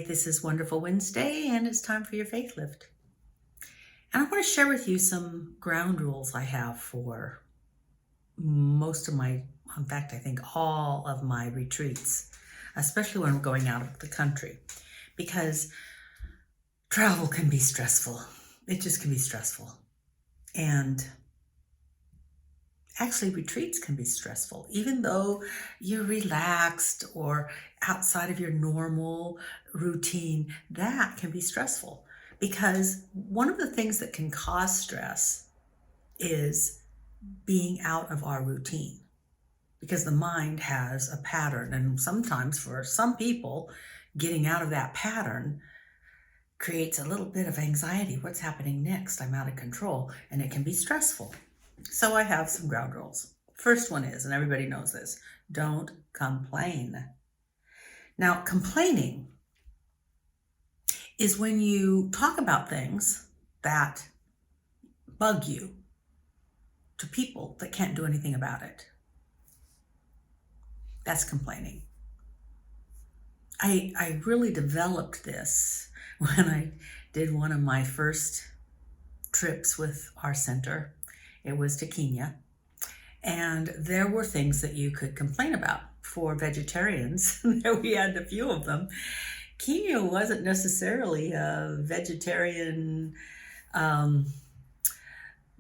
this is Wonderful Wednesday, and it's time for your faith lift. And I want to share with you some ground rules I have for most of my, in fact, I think all of my retreats, especially when I'm going out of the country, because travel can be stressful. It just can be stressful. And actually, retreats can be stressful, even though you're relaxed or outside of your normal routine. That can be stressful because one of the things that can cause stress is being out of our routine, because the mind has a pattern, and sometimes for some people, getting out of that pattern creates a little bit of anxiety. What's happening next? I'm out of control, and it can be stressful. So I have some ground rules. First one is, and everybody knows this, don't complain. Now, complaining is when you talk about things that bug you to people that can't do anything about it. That's complaining. I really developed this when I did one of my first trips with our center. It was to Kenya, and there were things that you could complain about. For vegetarians, we had a few of them. Kenya wasn't necessarily a vegetarian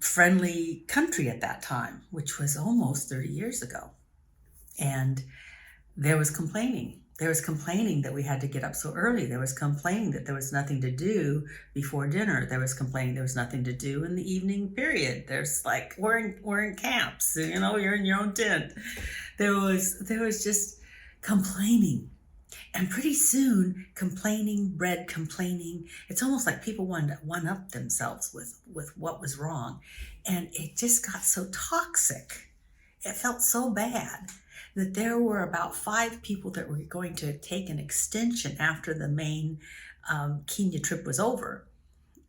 friendly country at that time, which was almost 30 years ago. And there was complaining. There was complaining that we had to get up so early. There was complaining that there was nothing to do before dinner. There was complaining there was nothing to do in the evening period. There's like, we're in camps, you're in your own tent. There was just complaining. And pretty soon, complaining bred complaining. It's almost like people wanted to one-up themselves with what was wrong. And it just got so toxic. It felt so bad that there were about 5 people that were going to take an extension after the main Kenya trip was over.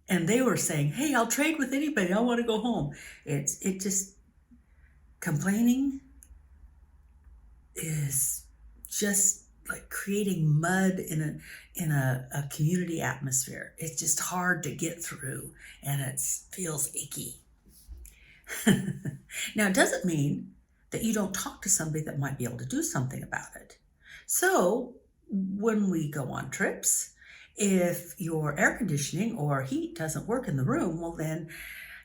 And they were saying, hey, I'll trade with anybody. I want to go home. It just, complaining is just like creating mud in a community atmosphere. It's just hard to get through, and it feels icky. Now, it doesn't mean that you don't talk to somebody that might be able to do something about it. So when we go on trips, if your air conditioning or heat doesn't work in the room, well, then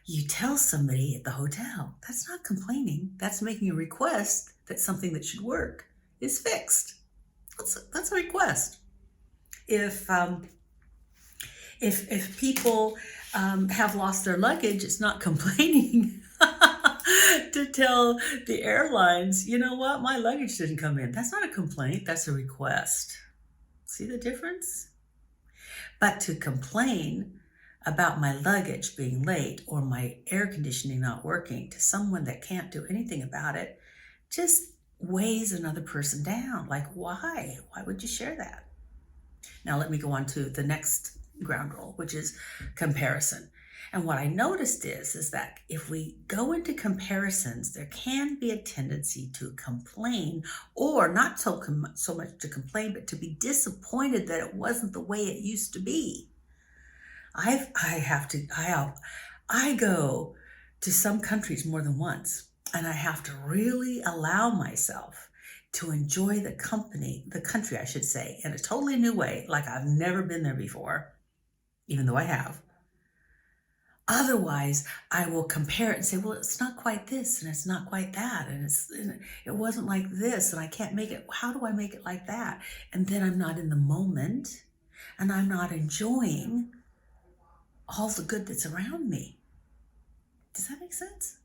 you tell somebody at the hotel. That's not complaining. That's making a request that something that should work is fixed. That's a request. If people have lost their luggage, it's not complaining to tell the airlines, you know what, my luggage didn't come in. That's not a complaint, that's a request. See the difference? But to complain about my luggage being late or my air conditioning not working to someone that can't do anything about it just weighs another person down. Like, why? Why would you share that? Now let me go on to the next ground rule, which is comparison. And what I noticed is that if we go into comparisons, there can be a tendency to complain, or not so much to complain, but to be disappointed that it wasn't the way it used to be. I go to some countries more than once, and I have to really allow myself to enjoy the country, I should say, in a totally new way, like I've never been there before, even though I have. Otherwise, I will compare it and say, well, it's not quite this, and it's not quite that, and it wasn't like this, and I can't make it. How do I make it like that? And then I'm not in the moment, and I'm not enjoying all the good that's around me. Does that make sense?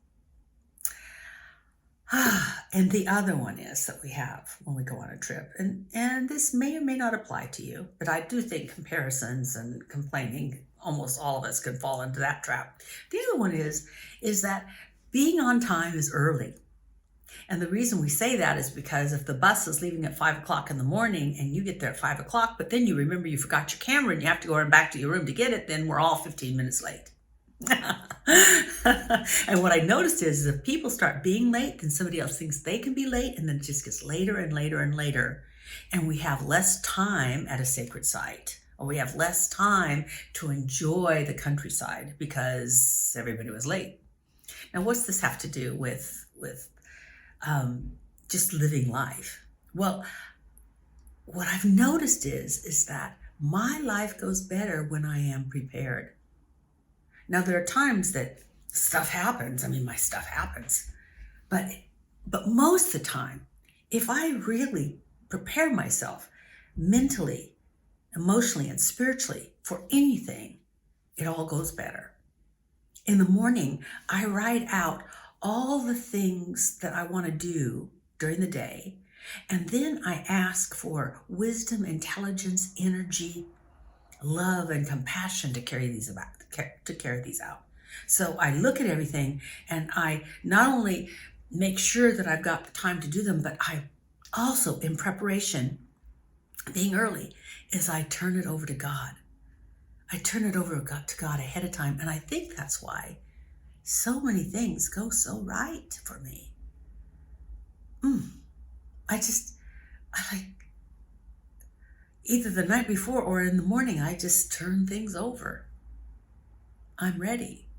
And the other one is that we have when we go on a trip, and this may or may not apply to you, but I do think comparisons and complaining, almost all of us could fall into that trap. The other one is that being on time is early. And the reason we say that is because if the bus is leaving at 5 o'clock in the morning and you get there at 5 o'clock, but then you remember you forgot your camera and you have to go back to your room to get it, then we're all 15 minutes late. And what I noticed is if people start being late, then somebody else thinks they can be late, and then it just gets later and later and later. And we have less time at a sacred site, or we have less time to enjoy the countryside because everybody was late. Now, what's this have to do with just living life? Well, what I've noticed is that my life goes better when I am prepared. Now, there are times that stuff happens. I mean, my stuff happens. But most of the time, if I really prepare myself mentally, emotionally, and spiritually for anything, it all goes better. In the morning, I write out all the things that I want to do during the day, and then I ask for wisdom, intelligence, energy, love, and compassion to carry these out. So I look at everything, and I not only make sure that I've got the time to do them, but I also, in preparation, being early, is I turn it over to God. I turn it over to God ahead of time, and I think that's why so many things go so right for me. I like, either the night before or in the morning, I just turn things over. I'm ready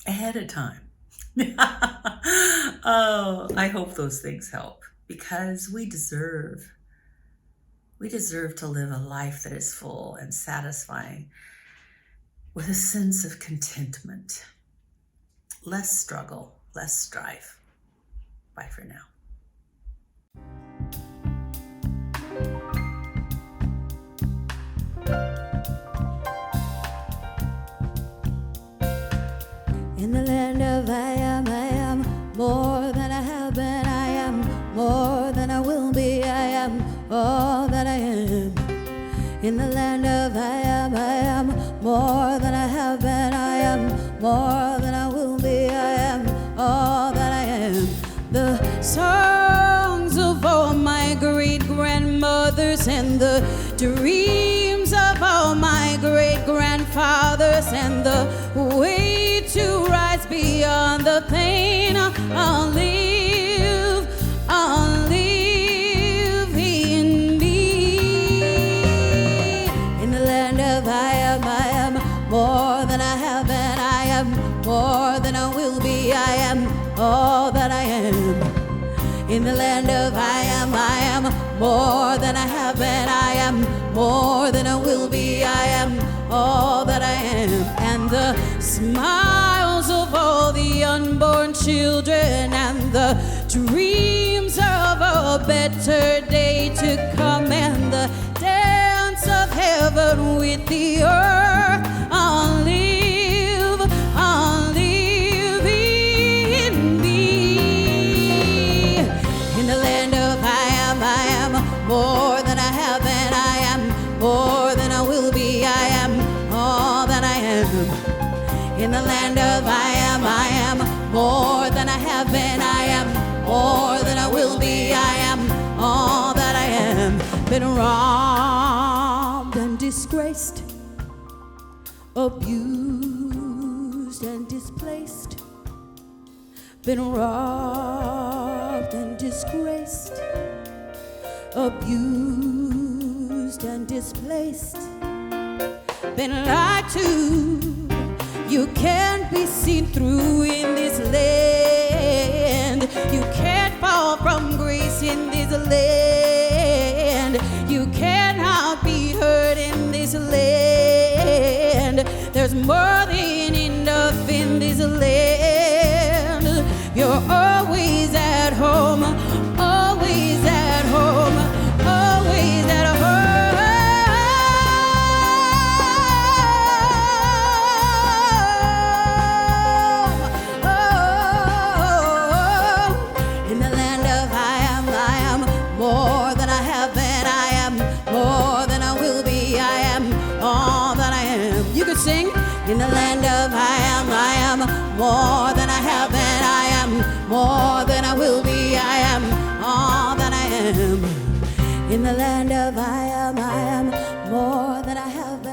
ahead of time. Oh, I hope those things help, because we deserve to live a life that is full and satisfying with a sense of contentment. Less struggle, less strife. Bye for now. In the land of I am more than I have been. I am more than I will be. I am all that I am. In the land of I am more than I have been. I am more than I will be. I am all that I am. The songs of all my great-grandmothers and the dreams of all my great-grandfathers and the way to rise beyond the pain. I'll live in me. In the land of I am more than I have been. I am more than I will be. I am all that I am. In the land of I am more than I have been. I am more than I will be. I am all that I am. And the smiles of all the unborn children and the dreams of a better day to come and the dance of heaven with the earth. I'll live in me. In the land of I am more than I have been. I am more than I will be. I am all that I am. In the land of I am more than I have been. I am more than I will be. I am all that I am. Been robbed and disgraced, abused and displaced. Been robbed and disgraced, abused and displaced. Been lied to. You can't be seen through in this land. You can't fall from grace in this land. You cannot be heard in this land. There's more than enough in this land. You're always at home, always at home, always at home. In the land of I am more than I have been. I am more than I will be. I am all that I am. In the land of I am more than I have been.